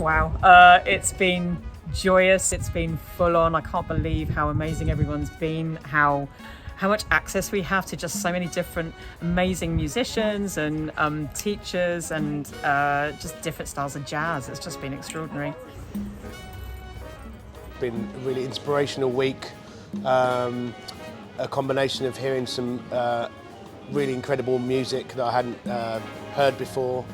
Wow, it's been joyous, it's been full on. I can't believe how amazing everyone's been, how much access we have to just so many different amazing musicians and teachers and just different styles of jazz. It's just been extraordinary. Been a really inspirational week, a combination of hearing some really incredible music that I hadn't heard before,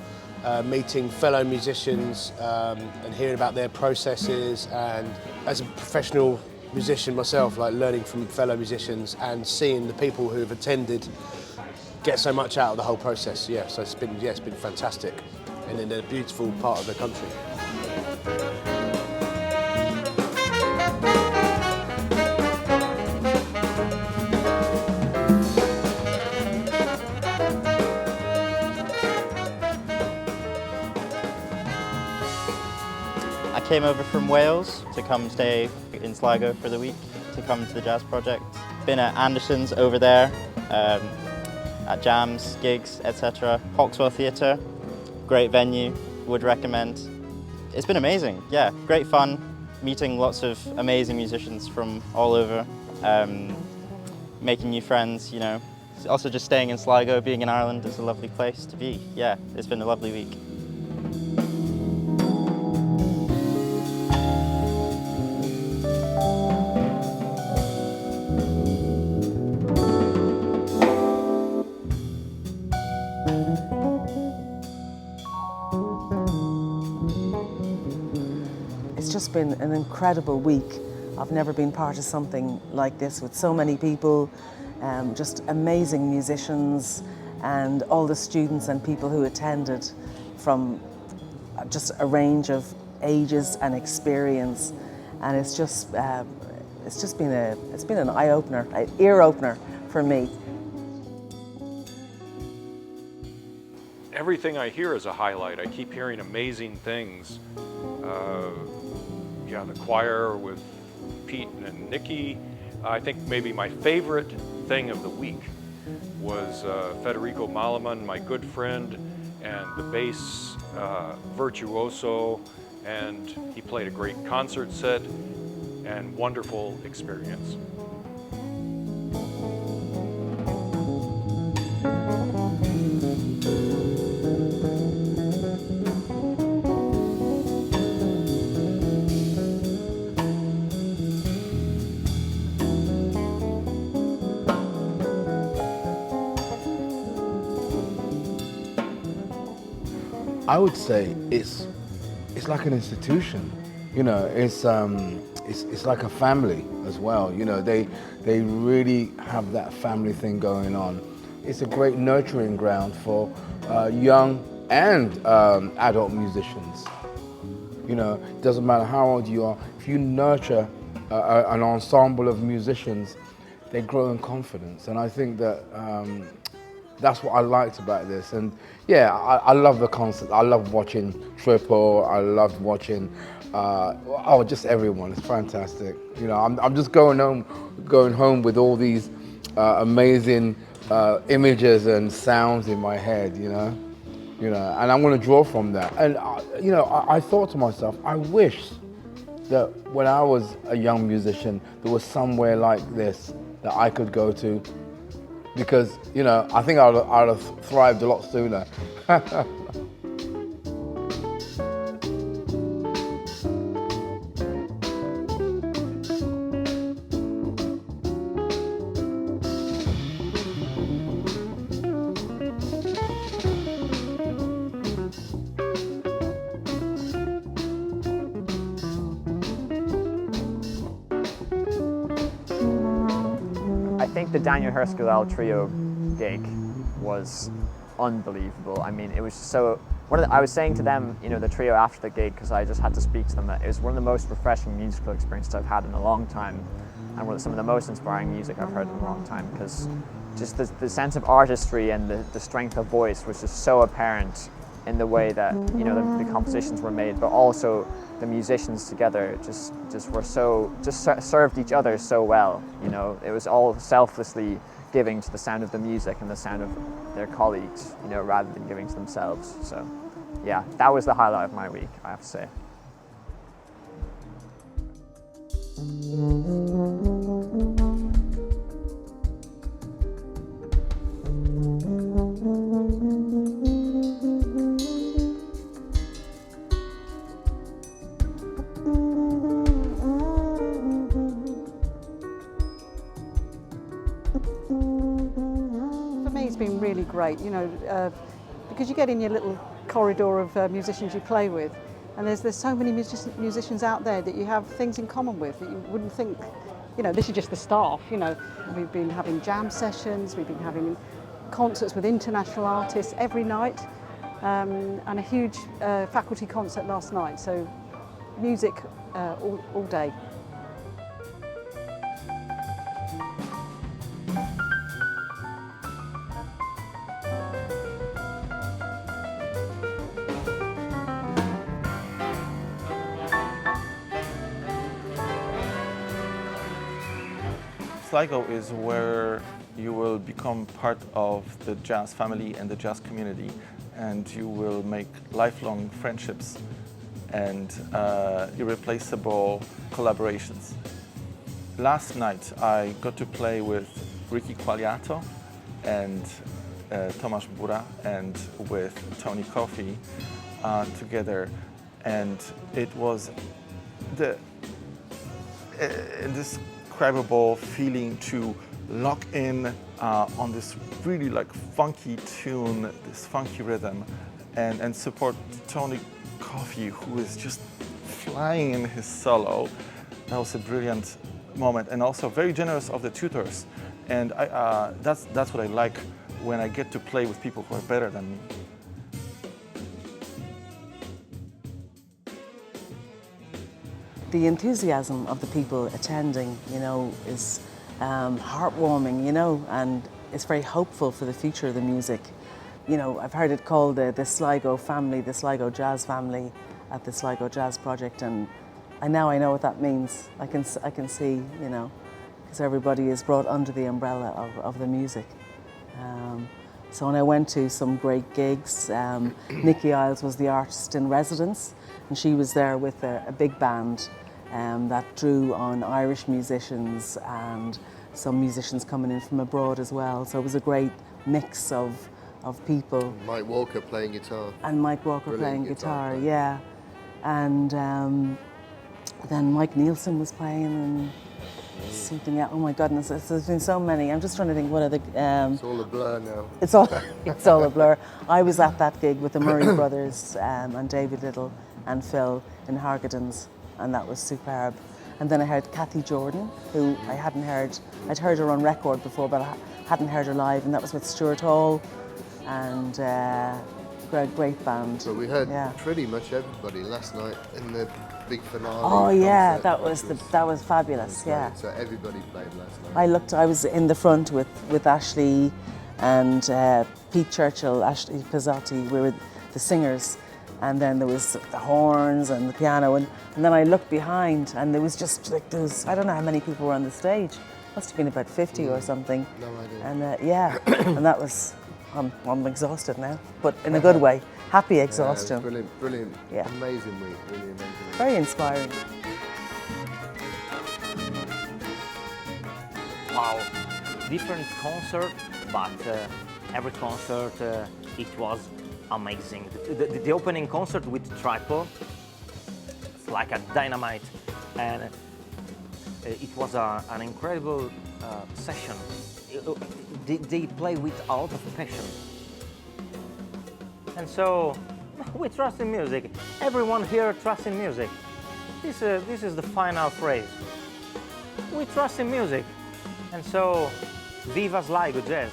meeting fellow musicians and hearing about their processes, and as a professional musician myself, like learning from fellow musicians and seeing the people who have attended get so much out of the whole process. Yeah, so it's been fantastic and in a beautiful part of the country. I came over from Wales to come stay in Sligo for the week, to come to the Jazz Project. Been at Anderson's over there, at jams, gigs, etc. Hawkswell Theatre, great venue, would recommend. It's been amazing, yeah, great fun, meeting lots of amazing musicians from all over, making new friends, you know. Also just staying in Sligo, being in Ireland is a lovely place to be. Yeah, it's been a lovely week. It's just been an incredible week. I've never been part of something like this with so many people, just amazing musicians, and all the students and people who attended from just a range of ages and experience. And it's been an eye opener, an ear opener for me. Everything I hear is a highlight. I keep hearing amazing things. Yeah, the choir with Pete and Nikki. I think maybe my favorite thing of the week was Federico Malaman, my good friend, and the bass virtuoso, and he played a great concert set and wonderful experience. I would say it's like an institution, you know. It's like a family as well. You know, they really have that family thing going on. It's a great nurturing ground for young and adult musicians. You know, it doesn't matter how old you are. If you nurture an ensemble of musicians, they grow in confidence, and I think that. That's what I liked about this. And yeah, I love the concert. I love watching Triple. I love watching, just everyone. It's fantastic. You know, I'm just going home with all these amazing images and sounds in my head, you know, and I'm going to draw from that. And, you know, I thought to myself, I wish that when I was a young musician, there was somewhere like this that I could go to, because, you know, I think I'd have thrived a lot sooner. I think the Daniel Hirschgall Trio gig was unbelievable. I mean, it was so. I was saying to them, you know, the trio after the gig, because I just had to speak to them, that it was one of the most refreshing musical experiences I've had in a long time, and some of the most inspiring music I've heard in a long time, because just the sense of artistry and the strength of voice was just so apparent in the way that, you know, the compositions were made, but also the musicians together just served each other so well. You know, it was all selflessly giving to the sound of the music and the sound of their colleagues, you know, rather than giving to themselves. So yeah, that was the highlight of my week, I have to say. For me, it's been really great, you know, because you get in your little corridor of musicians you play with, and there's so many musicians out there that you have things in common with that you wouldn't think. You know, this is just the staff. You know, we've been having jam sessions, we've been having concerts with international artists every night, and a huge faculty concert last night. So, music all day. Sligo is where you will become part of the jazz family and the jazz community, and you will make lifelong friendships and irreplaceable collaborations. Last night I got to play with Ricky Quagliato and Tomasz Bura and with Tony Coffey together, and it was the indescribable feeling to lock in on this really like funky tune, this funky rhythm, and support Tony Coffey, who is just flying in his solo. That was a brilliant moment, and also very generous of the tutors. And that's what I like when I get to play with people who are better than me. The enthusiasm of the people attending, you know, is heartwarming, you know, and it's very hopeful for the future of the music. You know, I've heard it called the Sligo family, the Sligo Jazz family at the Sligo Jazz project, and I know what that means. I can see, you know, because everybody is brought under the umbrella of the music. So when I went to some great gigs, Nikki Isles was the artist in residence, and she was there with a big band that drew on Irish musicians and some musicians coming in from abroad as well. So it was a great mix of people. Mike Walker playing guitar. And Mike Walker Brilliant playing guitar, player. yeah. And then Mike Nielsen was playing and something else. Oh my goodness, there's been so many. I'm just trying to think what other... It's all a blur now. It's all a blur. I was at that gig with the Murray brothers and David Little and Phil in Hargadens, and that was superb. And then I heard Kathy Jordan, who I hadn't heard. I'd heard her on record before, but I hadn't heard her live, and that was with Stuart Hall, and great band. So we heard yeah. pretty much everybody last night in the big finale. Oh yeah, concert, that was fabulous. Yeah. So everybody played last night. I was in the front with Ashley and Pete Churchill, Ashley Pizzotti. We were the singers, and then there was the horns and the piano, and then I looked behind, and there was just like I don't know how many people were on the stage. Must have been about 50 or something. No idea. And yeah, and that was. I'm exhausted now, but in a good way. Happy exhaustion. Yeah, brilliant. Yeah. Amazing week, really amazing week. Very inspiring. Wow, different concert, but every concert it was amazing. The opening concert with Tripo, it's like a dynamite, and it was an incredible session. They play with a lot of passion. And so, we trust in music. Everyone here trusts in music. This is the final phrase. We trust in music. And so, viva Sligo Jazz!